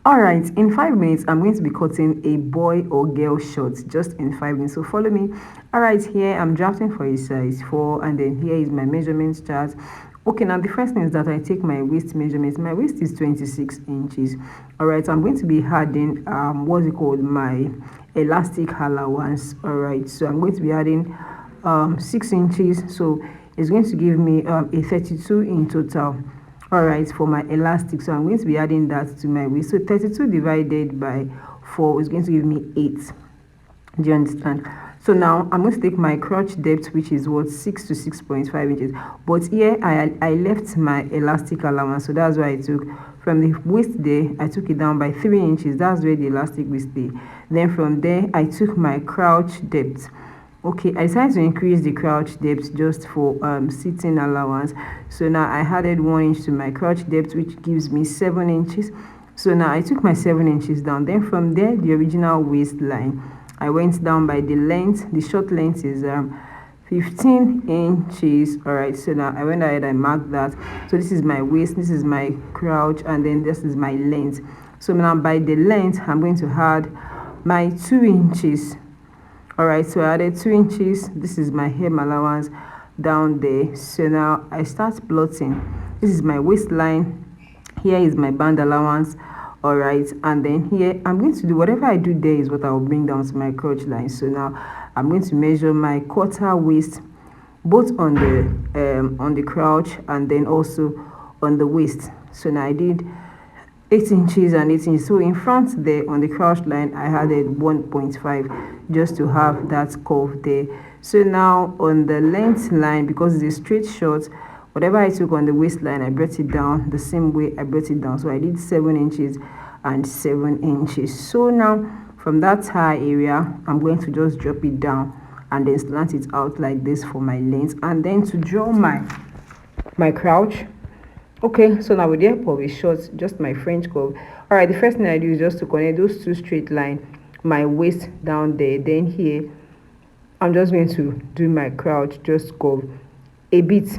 All right, in 5 minutes, I'm going to be cutting a boy or girl short just in 5 minutes. So follow me. All right, here I'm drafting for a size 4, and then here is my measurement chart. Okay, now the first thing is that I take my waist measurement. My waist is 26 inches. All right, I'm going to be adding what's it called, my elastic allowance. All right, so I'm going to be adding 6 inches. So it's going to give me a 32 in total. All right, for my elastic, so I'm going to be adding that to my waist. So 32 divided by 4 is going to give me 8. Do you understand? So now I'm going to take my crotch depth, which is what, 6 to 6.5 inches. But here I left my elastic allowance, so that's why I took from the waist there, I took it down by 3 inches. That's where the elastic will stay. Then from there I took my crouch depth. Okay, I decided to increase the crouch depth just for sitting allowance. So now I added 1 inch to my crouch depth, which gives me 7 inches. So now I took my 7 inches down. Then from there, the original waistline, I went down by the length. The short length is 15 inches. All right, so now I went ahead and marked that. So this is my waist, this is my crouch, and then this is my length. So now by the length, I'm going to add my 2 inches. All right, so I added 2 inches. This is my hem allowance down there. So now I start plotting. This is my waistline. Here is my band allowance. All right, and then here I'm going to do whatever I do there is what I will bring down to my crotch line. So now I'm going to measure my quarter waist, both on the crouch and then also on the waist. So now I did 8 inches and 8 inches. So in front there on the crouch line, I added 1.5 just to have that curve there. So now on the length line, because it's a straight short, whatever I took on the waistline, I brought it down the same way I brought it down. So I did 7 inches and 7 inches. So now from that high area, I'm going to just drop it down and then slant it out like this for my length. And then to draw my crouch. Okay, so now with the help of a short, just my French curve. All right, the first thing I do is just to connect those two straight lines, my waist down there. Then here, I'm just going to do my crouch, just curve a bit.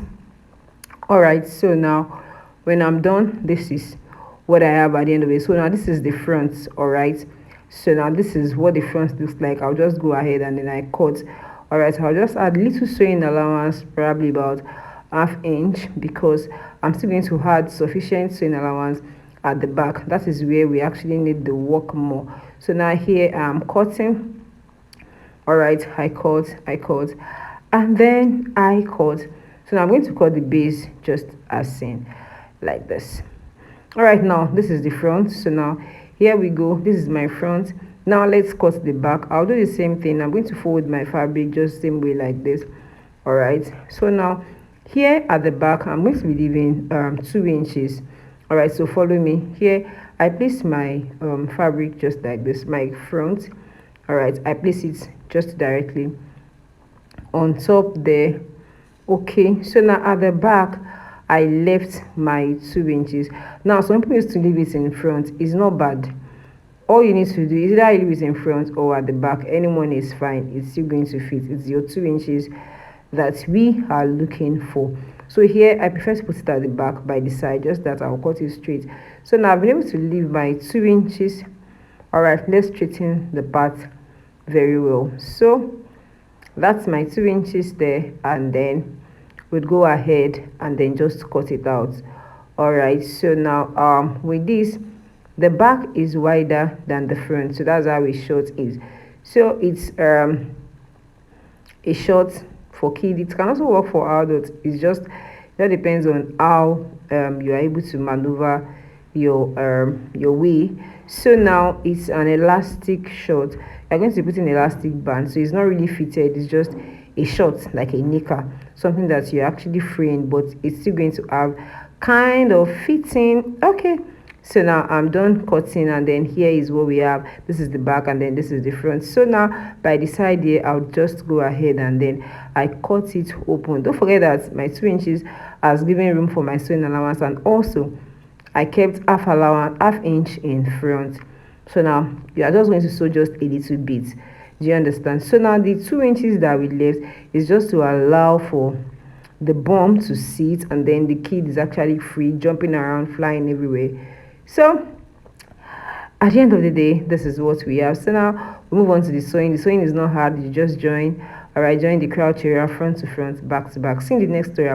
All right, so now when I'm done, this is what I have at the end of it. So now this is the front. All right, so now this is what the front looks like. I'll just go ahead and then I cut. All right, so I'll just add little sewing allowance, probably about ½ inch, because I'm still going to add sufficient sewing allowance at the back. That is where we actually need the work more. So now here I'm cutting. All right, I cut, and then I cut. So now I'm going to cut the base just as seen, like this. All right, now this is the front. So now here we go. This is my front. Now let's cut the back. I'll do the same thing. I'm going to fold my fabric just same way like this. All right, so now here at the back, I'm going to be leaving 2 inches. All right, so follow me. Here I place my fabric just like this, my front. All right, I place it just directly on top there. Okay, so now at the back I left my 2 inches. Now some people used to leave it in front. It's not bad. All you need to do is either leave it in front or at the back. Anyone is fine. It's still going to fit. It's your 2 inches that we are looking for. So here I prefer to put it at the back by the side, just that I'll cut it straight. So now I've been able to leave my 2 inches. All right, let's straighten the part very well. So that's my 2 inches there, and then we'll go ahead and then just cut it out. All right, so now with this, the back is wider than the front, so that's how a short is. So it's a short for kids. It can also work for adults. It's just that depends on how you are able to maneuver your way. So now it's an elastic short. You're going to put in elastic band, so it's not really fitted. It's just a short, like a knicker, something that you're actually freeing, but it's still going to have kind of fitting. Okay, so now I'm done cutting, and then here is what we have. This is the back, and then this is the front. So now by the side here, I'll just go ahead and then I cut it open. Don't forget that my 2 inches has given room for my sewing allowance, and also I kept half inch in front. So now you are just going to sew just a little bit. Do you understand? So now the 2 inches that we left is just to allow for the bum to sit, and then the kid is actually free, jumping around, flying everywhere. So at the end of the day, this is what we have. So now we move on to the sewing. The sewing is not hard. You just join. All right, join the crotch area, front to front, back to back. See you in the next story.